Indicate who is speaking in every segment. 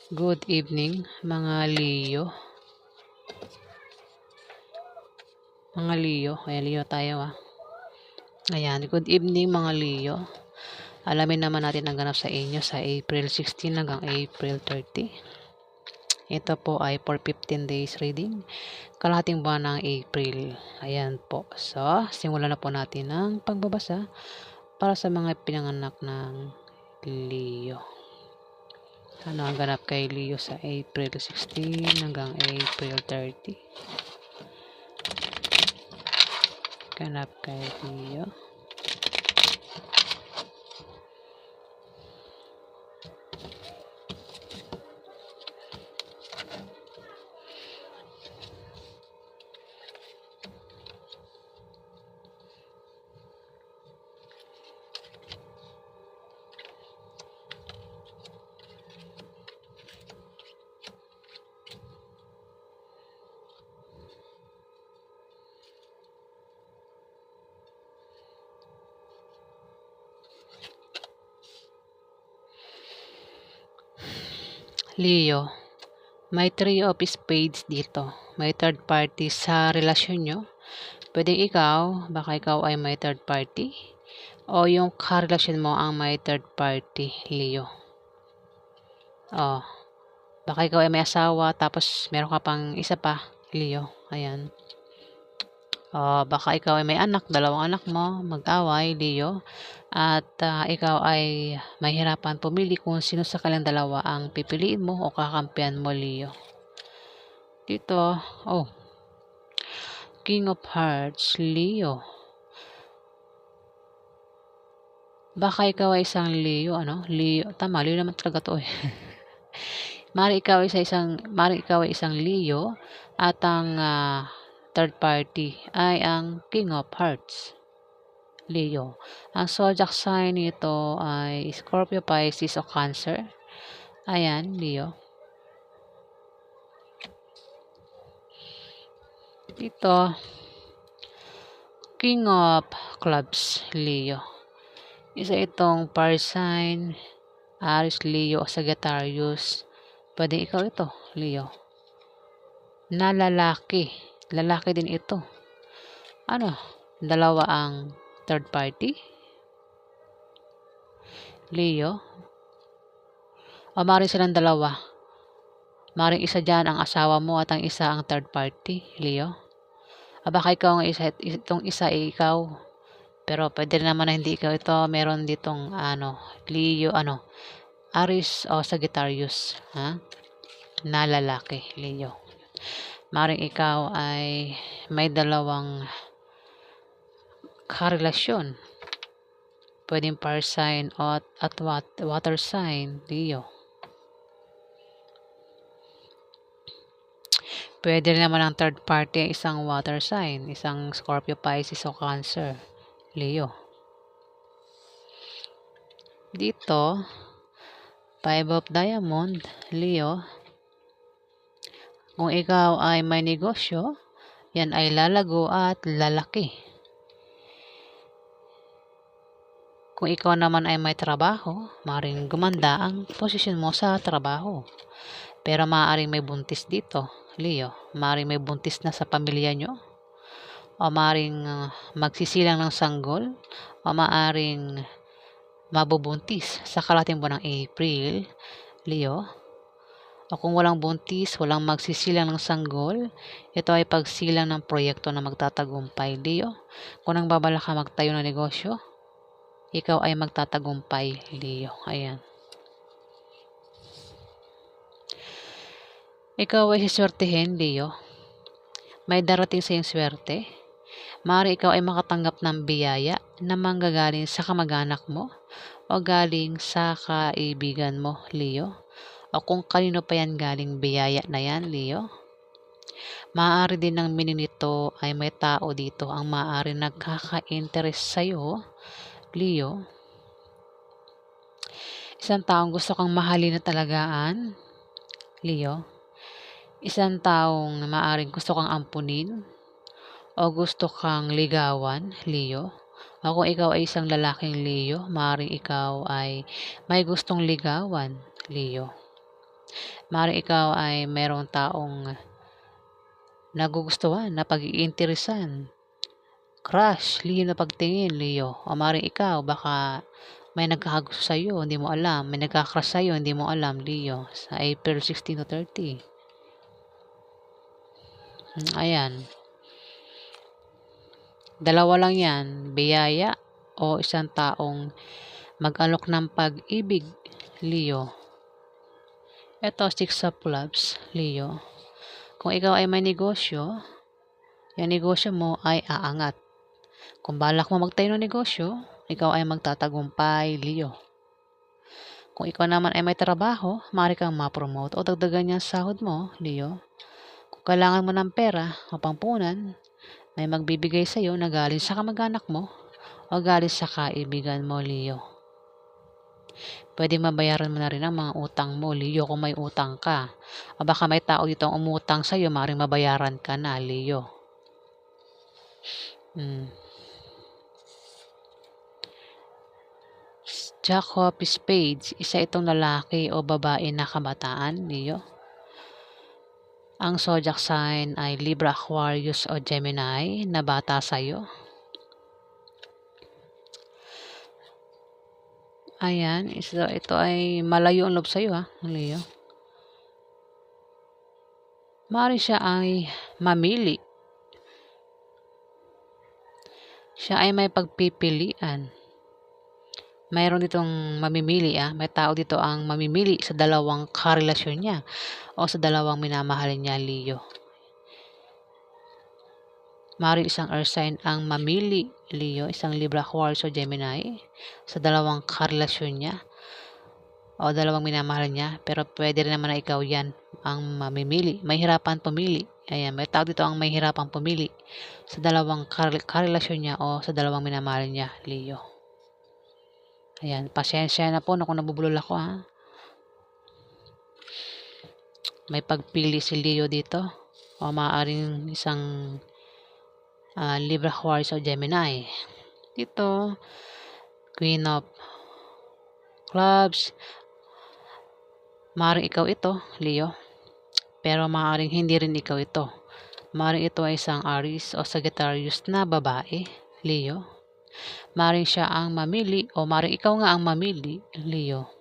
Speaker 1: Good evening, mga Leo. Mga Leo, kaya Leo tayo Ayan, good evening mga Leo. Alamin naman natin ang ganap sa inyo sa April 16 hanggang April 30. Ito po ay for 15 days reading. Kalahating buwan ng April. Ayan po. So, simulan na po natin ang pagbabasa para sa mga pinanganak ng Leo. Ano ang ganap kay Leo sa April 16 hanggang April 30? Ganap kay Leo. Leo, may 3 of spades dito. May third party sa relasyon nyo. Pwedeng baka ikaw ay may third party. O yung karelasyon mo ang may third party, Leo. Baka ikaw ay may asawa, tapos meron ka pang isa pa, Leo. Ayan. Baka ikaw ay may anak, 2 anak mo, mag-away, Leo. At ikaw ay mahirapan pumili kung sino sa kanilang 2 ang pipiliin mo o kakampihan mo, Leo. Dito, King of Hearts, Leo. Baka ikaw ay isang Leo, Leo, tama, Leo naman talaga to Mari ikaw ay isang Leo at ang third party ay ang King of Hearts, Leo. Ang zodiac sign nito ay Scorpio, Pisces o Cancer. Ayan, Leo. Dito, King of Clubs, Leo. Isa itong fire sign, Aries, Leo o Sagittarius. Pwede ikaw ito, Leo. Na lalaki. Lalaki din ito. 2 ang third party, Leo. O maaaring silang 2. Maaaring isa dyan ang asawa mo at ang isa ang third party, Leo. Baka ikaw ang itong isa ay ikaw. Pero pwede naman na hindi ikaw ito. Meron ditong Leo, Aries o Sagittarius, na lalaki, Leo. Maaaring ikaw ay may 2 karelasyon. Pwedeng fire sign at water sign, Leo. Pwede naman ang third party isang water sign, isang Scorpio, Pisces o Cancer, Leo. Dito, 5 of Diamond, Leo. Kung ikaw ay may negosyo, yan ay lalago at lalaki. Kung ikaw naman ay may trabaho, maaaring gumanda ang posisyon mo sa trabaho. Pero maaaring may buntis dito, Leo. Maaaring may buntis na sa pamilya nyo. O maaaring magsisilang ng sanggol. O maaaring mabubuntis sa kalahating buwan ng April, Leo. O kung walang buntis, walang magsisilang ng sanggol, ito ay pagsilang ng proyekto na magtatagumpay, Leo. Kung nagbabalak ka magtayo ng negosyo, ikaw ay magtatagumpay, Leo. Ayan. Ikaw ay siswertehin, Leo. May darating sa iyong swerte. Maaari ikaw ay makatanggap ng biyaya na manggagaling sa kamag-anak mo o galing sa kaibigan mo, Leo. O kung kanino pa yan galing biyaya na yan, Leo. Maaari din ng meaning nito ay may tao dito ang maaari nagkaka-interest sa'yo, Leo. Isang taong gusto kang mahalin na talagaan, Leo. Isang taong maaaring gusto kang ampunin o gusto kang ligawan, Leo. O kung ikaw ay isang lalaking Leo, maaaring ikaw ay may gustong ligawan, Leo. Maaaring ikaw ay mayroong taong nagugustuhan, na pag-iinteresan, crush, lihim na pagtingin, Leo. O maaaring ikaw, baka may nagkakagusto sa'yo, hindi mo alam. May nagka-crush sa'yo, hindi mo alam, Leo. Sa April 16 to 30. Ayan. Dalawa lang yan, biyaya o isang taong mag-alok ng pag-ibig, Leo. Ito, Six of Clubs, Leo. Kung ikaw ay may negosyo, yung negosyo mo ay aangat. Kung balak mo magtayo ng negosyo, ikaw ay magtatagumpay, Leo. Kung ikaw naman ay may trabaho, maaari kang ma-promote o dagdagan yung sahod mo, Leo. Kung kailangan mo ng pera o pampunan, may magbibigay sa iyo na galing sa kamag-anak mo o galing sa kaibigan mo, Leo. Pwede mabayaran mo na rin ang mga utang mo, Leo, kung may utang ka. O baka may tao dito ang umutang sa iyo, maaaring mabayaran ka na, Leo. Jack of Spades, isa itong lalaki o babae na kabataan, Leo. Ang zodiac sign ay Libra, Aquarius o Gemini na bata sa'yo. Ayan, ito ay malayo ang loob sa'yo, Leo. Maaaring siya ay mamili. Siya ay may pagpipilian. Mayroon ditong mamimili, may tao dito ang mamimili sa dalawang karelasyon niya o sa dalawang minamahal niya, Leo. Maaaring isang earth sign ang mamili, Leo, isang Libra, Aquarius o Gemini sa dalawang karelasyon niya o dalawang minamahal niya, pero pwede rin naman na ikaw yan ang mamimili. May hirapan pumili. Ayan, may tao dito ang may hirapan pumili sa dalawang karelasyon niya o sa dalawang minamahal niya, Leo. Ayan, pasensya na po kung nabubulol ako, May pagpili si Leo dito o maaaring isang Libra, Aquarius o Gemini. Dito, Queen of Clubs. Maaaring ikaw ito, Leo. Pero maaaring hindi rin ikaw ito. Maaaring ito ay isang Aries o Sagittarius na babae, Leo. Maaaring siya ang mamili o maaaring ikaw nga ang mamili, Leo.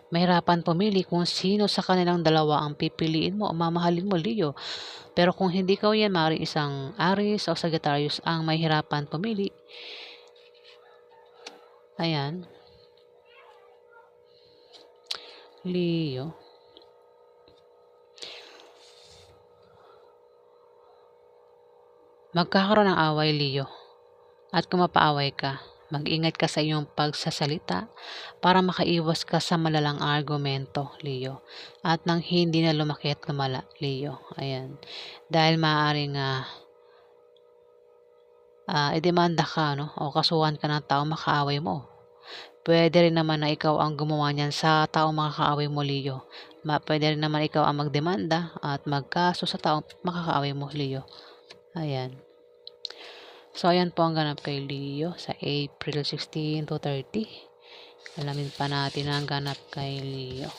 Speaker 1: Mahirapan pumili kung sino sa kanilang dalawa ang pipiliin mo o mamahalin mo, Leo. Pero kung hindi ikaw yan, maaaring isang Aries o Sagittarius ang mahirapan pumili. Ayan. Leo. Magkakaroon ng away, Leo. At kung mapaaway ka, mag-ingat ka sa iyong pagsasalita para makaiwas ka sa malalang argumento, Leo. At nang hindi na lumaki at lumala, Leo. Ayan. Dahil maaaring idemanda ka, o kasuhan ka ng tao makaaway mo. Pwede rin naman na ikaw ang gumawa niyan sa tao makakaaway mo, Leo. Pwede rin naman ikaw ang magdemanda at magkaso sa tao makakaaway mo, Leo. Ayan. So, ayan po ang ganap kay Leo sa April 16 to 30. Alamin pa natin ang ganap kay Leo.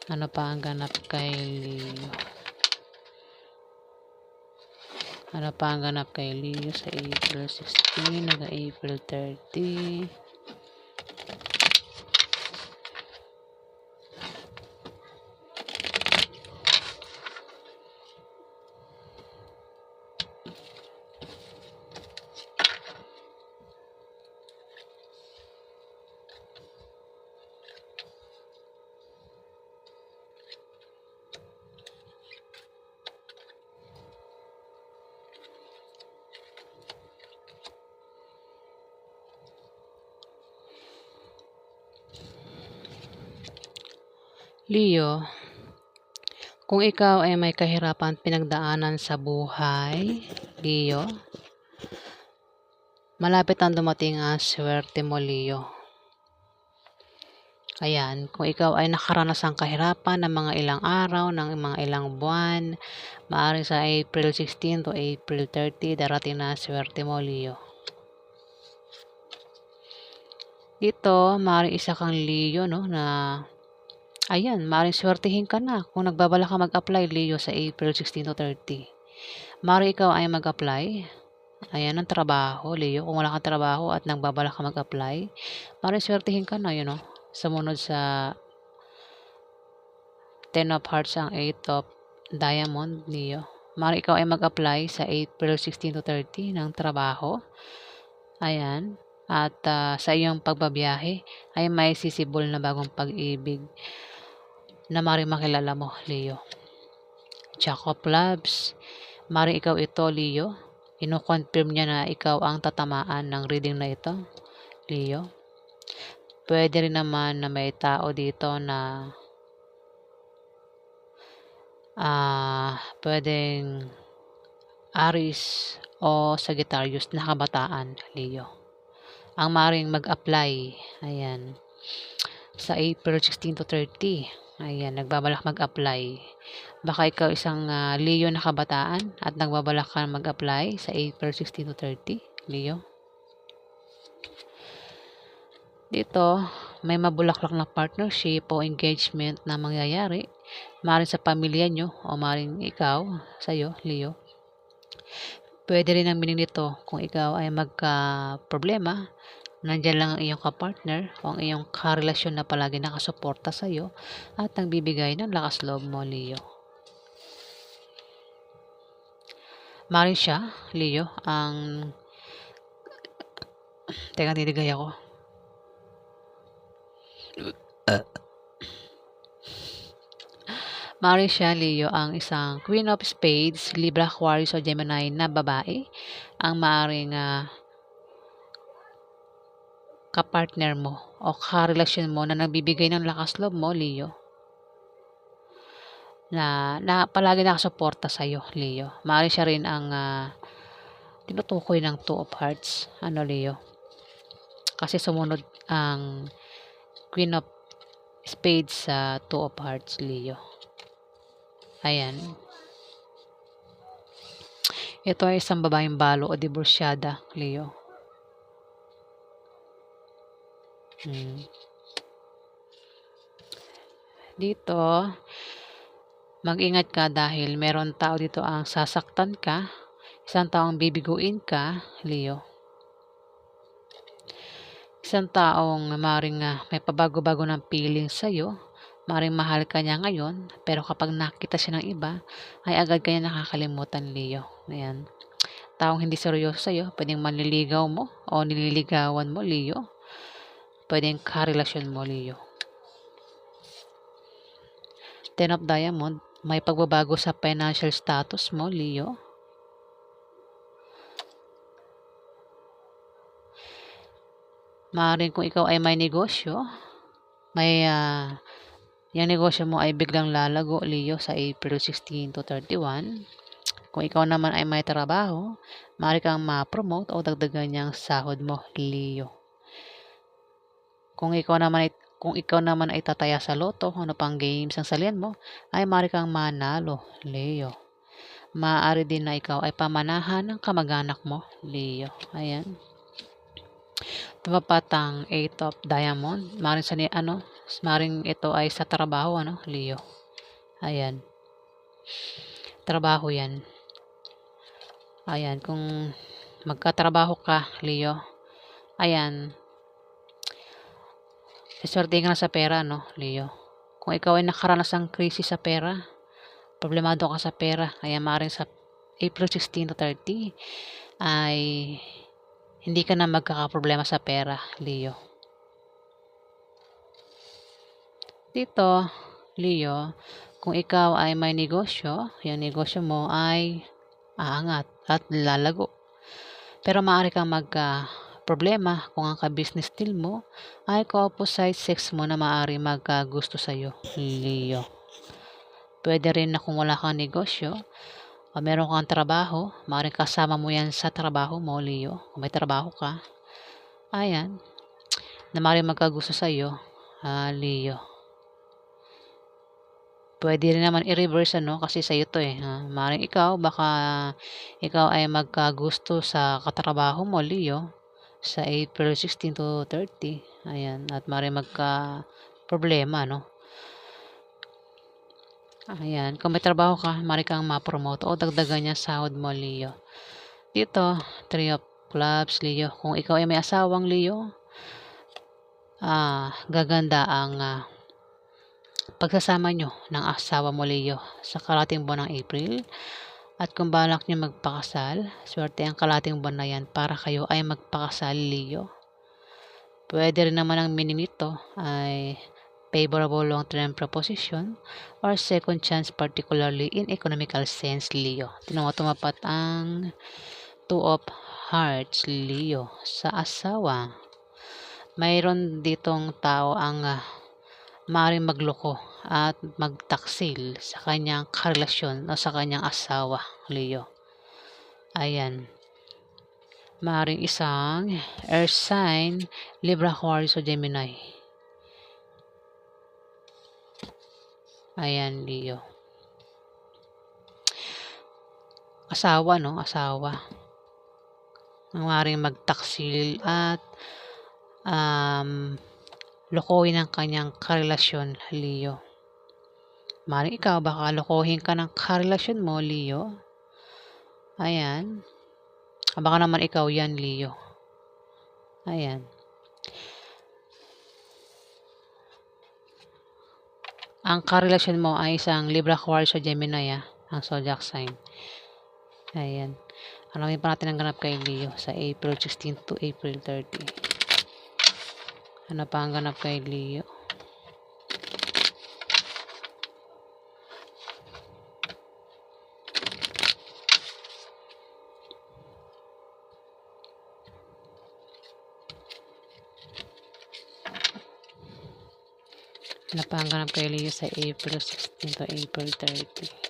Speaker 1: Ano pa ang ganap kay Leo? Ano pa ang ganap kay Leo sa April 16 hanggang April 30? Leo, kung ikaw ay may kahirapan pinagdaanan sa buhay, Leo, malapit ang dumating ang swerte mo, Leo. Ayan, kung ikaw ay nakaranas ng kahirapan ng mga ilang araw, ng mga ilang buwan, maaaring sa April 16 to April 30, darating na ang swerte mo, Leo. Dito, maaaring isa kang Leo, no, na ayan, maaaring swertihin ka na kung nagbabala ka mag-apply, Leo, sa April 16 to 30. Maaaring ikaw ay mag-apply, ayan, ng trabaho, Leo. Kung wala kang trabaho at nagbabala ka mag-apply, maaaring swertihin ka na, sumunod sa 10 of Hearts ang 8 of Diamond, Leo. Maaaring ikaw ay mag-apply sa April 16 to 30 ng trabaho. Ayan. At sa iyong pagbabiyahe ay may sisibol na bagong pag-ibig na maaaring makilala mo, Leo. Jack of Clubs. Maaaring ikaw ito, Leo. Ino-confirm niya na ikaw ang tatamaan ng reading na ito, Leo. Pwede rin naman na may tao dito na pwedeng Aries o Sagittarius na kabataan, Leo. Ang maaaring mag-apply, ayan, sa April 16 to 30. Ayan, nagbabalak mag-apply. Baka ikaw isang Leo na kabataan at nagbabalak ka mag-apply sa April 16 to 30, Leo. Dito, may mabulaklak na partnership o engagement na mangyayari. Maaaring sa pamilya nyo o maaaring ikaw, sa'yo, Leo. Pwede rin ang meaning nito kung ikaw ay magka-problema, nandiyan lang ang iyong kapartner o ang iyong karelasyon na palagi nakasuporta sa iyo at nagbibigay ng lakas loob mo, Leo. Maaaring siya, Leo, ang teka, niligay ako. Maaaring siya, Leo, ang isang Queen of Spades, Libra, Aquarius o Gemini na babae ang maaaring kapartner mo o karelasyon mo na nagbibigay ng lakas loob mo, Leo. Na palagi nakasuporta sa iyo, Leo. Maaaring siya rin ang tinutukoy ng Two of Hearts, Leo. Kasi sumunod ang Queen of Spades sa Two of Hearts, Leo. Ayan. Ito ay isang babaeng balo o diborsyada, Leo. Dito, mag-ingat ka dahil meron tao dito ang sasaktan ka, isang taong bibiguin ka, Leo. Isang taong maaaring may pabago-bago ng feeling sa'yo, maaaring mahal ka niya ngayon, pero kapag nakita siya ng iba, ay agad kanya nakakalimutan, Leo. Ayan. Taong hindi seryoso sa'yo, pwedeng manliligaw mo o nililigawan mo, Leo. Pwedeng karelasyon mo, Leo. 10 of Diamond, may pagbabago sa financial status mo, Leo. Maaaring kung ikaw ay may negosyo, yung negosyo mo ay biglang lalago, Leo, sa April 16 to 31. Kung ikaw naman ay may trabaho, maaari kang ma-promote o dagdagan niyang sahod mo, Leo. Kung ikaw naman ay tataya sa loto, ano pang games ang salian mo, ay maaari kang manalo, Leo. Maaari din na ikaw ay pamanahan ng kamag-anak mo, Leo. Ayan. Tumapatang 8 of Diamond. Maaring ito ay sa trabaho, Leo. Ayan. Trabaho yan. Ayan, kung magkatrabaho ka, Leo. Ayan. Iswerte ka na sa pera, Leo. Kung ikaw ay nakaranas ng krisis sa pera, problemado ka sa pera, kaya maaaring sa April 16 to 30 ay hindi ka na magkakaproblema sa pera, Leo. Dito, Leo, kung ikaw ay may negosyo, yung negosyo mo ay aangat at lalago. Pero maaari kang problema kung ang ka-business deal mo ay ka-opposite sex mo na maaari magkagusto sa'yo, Leo. Pwede rin na kung wala kang negosyo o meron kang trabaho, maaaring kasama mo yan sa trabaho mo, Leo. Kung may trabaho ka, ayan, na maaaring magkagusto sa'yo, Leo. Pwede rin naman i-reverse, kasi sa'yo to maaaring baka ikaw ay magkagusto sa katrabaho mo, Leo, sa April 16 to 30. Ayan, at maaaring magka-problema, no? Ayan, kung may trabaho ka, maaari kang ma-promote o dagdagan niya sahod mo, Leo. Dito, Three of Clubs, Leo. Kung ikaw ay may asawang, Leo, gaganda ang pagsasama nyo ng asawa mo, Leo, sa kalating buwan ng April. At kung balak nyo magpakasal, swerte ang kalating buwan na yan para kayo ay magpakasal, Leo. Pwede rin naman ang meaning nito ay favorable long-term proposition or second chance, particularly in economical sense, Leo. Tumapat ang Two of Hearts, Leo, sa asawa. Mayroon ditong tao ang maaaring magloko at magtaksil sa kanyang karelasyon o sa kanyang asawa, Leo. Ayan. Maaaring isang earth sign, Libra, Aquarius o Gemini. Ayan, Leo. Asawa, no? Asawa. Maaaring magtaksil at lokohin ang kanyang karelasyon, Leo. Maaaring ikaw, baka lokohin ka ng karelasyon mo, Leo. Ayan. Baka naman ikaw yan, Leo. Ayan. Ang karelasyon mo ay isang Libra, Aquarius o Gemini, ang zodiac sign. Ayan. Alamin pa natin ang ganap kay Leo sa April 16 to April 30. Ano pa ang ganap kay Leo? Ano pa ang ganap kay Leo sa April 16 to April 30?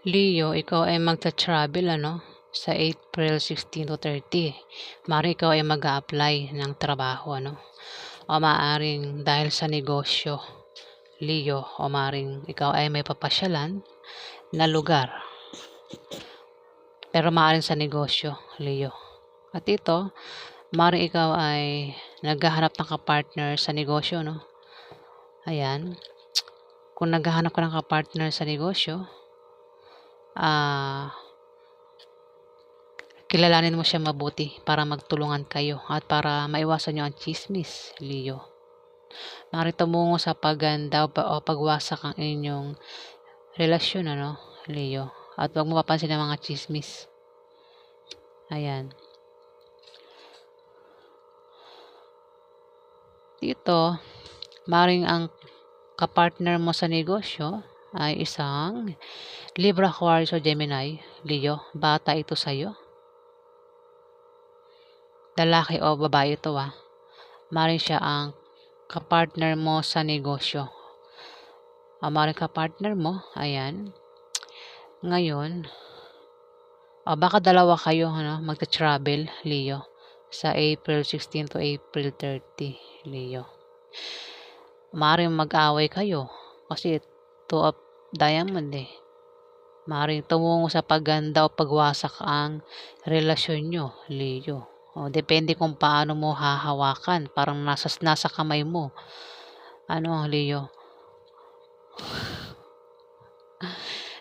Speaker 1: Leo, ikaw ay magta-travel sa April 16 to 30. Maaaring ikaw ay mag-a-apply ng trabaho o maaaring dahil sa negosyo, Leo, o maaaring ikaw ay may papasyalan na lugar. Pero maaaring sa negosyo, Leo. At ito, maaaring ikaw ay naghahanap ng kapartner sa negosyo, Ayan. Kung naghahanap ka ng kapartner sa negosyo, kilalanin mo siya mabuti para magtulungan kayo at para maiwasan nyo ang chismis, Leo. Maaaring tumungo sa paganda o pagwasak ang inyong relasyon, Leo. At huwag mo papansin ang mga chismis. Ayan. Dito, maaaring ang kapartner mo sa negosyo ay isang Libra, Aquarius o Gemini, Leo. Bata ito sa'yo. Lalaki o babae ito, Maaaring siya ang kapartner mo sa negosyo. Maaaring kapartner mo, ayan. Ngayon, baka dalawa kayo, magta-travel, Leo, sa April 16 to April 30, Leo. Maaaring mag-away kayo kasi Two of Diamond, Maaaring tumungo sa pagganda o pagwasak ang relasyon nyo, Leo. Depende kung paano mo hahawakan. Parang nasa kamay mo. Leo?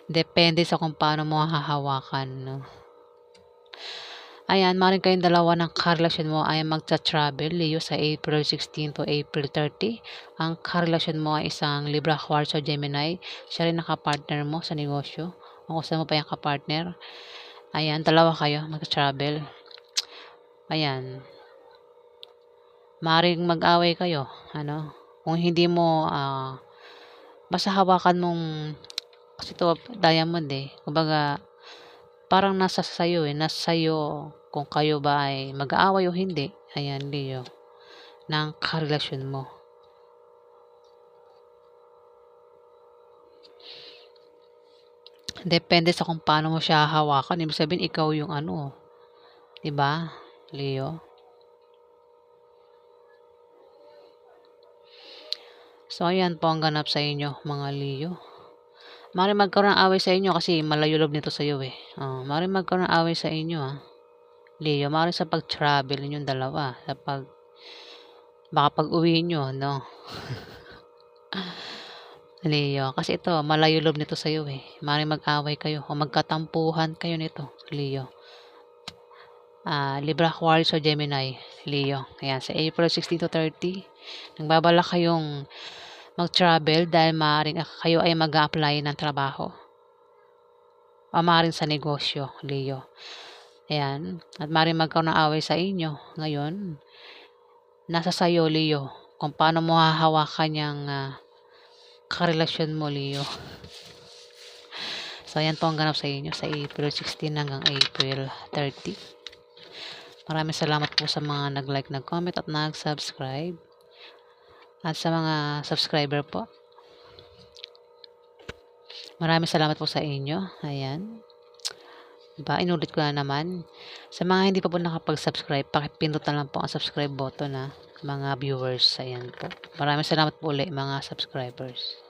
Speaker 1: Depende sa kung paano mo hahawakan, Ayan, maaaring kayong dalawa ng karelasyon mo ay magta-travel, Leo, sa April 16 to April 30. Ang karelasyon mo ay isang Libra, Aquarius o Gemini. Siya rin nakapartner mo sa negosyo. Kung gusto mo pa yung kapartner. Ayan, dalawa kayo magta-travel. Ayan. Maaaring mag-away kayo, Kung hindi mo, basta hawakan mong Kasi ito, diamond eh. Kumbaga, parang nasa sayo eh. Nasa sayo kung kayo ba ay mag-aaway o hindi. Ayan, Leo. Ng karelasyon mo. Depende sa kung paano mo siya hahawakan. Ibig sabihin, ikaw yung ano. 'Di ba, Leo? So, ayan po ang ganap sa inyo, mga Leo. Maaaring magkaroon ng away sa inyo kasi malayo loob nito sa'yo eh. Maaaring magkaroon ng away sa inyo Leo. Maaaring sa pag-travel ninyong dalawa. Baka pag-uwi nyo, no? Leo. Kasi ito, malayo loob nito sa'yo eh. Maaaring mag-away kayo o magkatampuhan kayo nito, Leo. Libra, Aquarius o Gemini, Leo. Ayan, sa April 16 to 30, nagbabalak kayong mag-travel dahil maaaring kayo ay mag-a-apply ng trabaho. O maaaring sa negosyo, Leo. Ayan. At maaaring magkaroon ng away sa inyo. Ngayon, nasa sayo, Leo, kung paano mo hahawakan yung karelasyon mo, Leo. So, ayan po ang ganap sa inyo sa April 16 hanggang April 30. Maraming salamat po sa mga nag-like, nag-comment at nag-subscribe. At sa mga subscriber po, maraming salamat po sa inyo. Ayan. Diba? Inulit ko na naman. Sa mga hindi pa po nakapag-subscribe, pakipindot na lang po ang subscribe button mga viewers. Ayan po. Maraming salamat po ulit mga subscribers.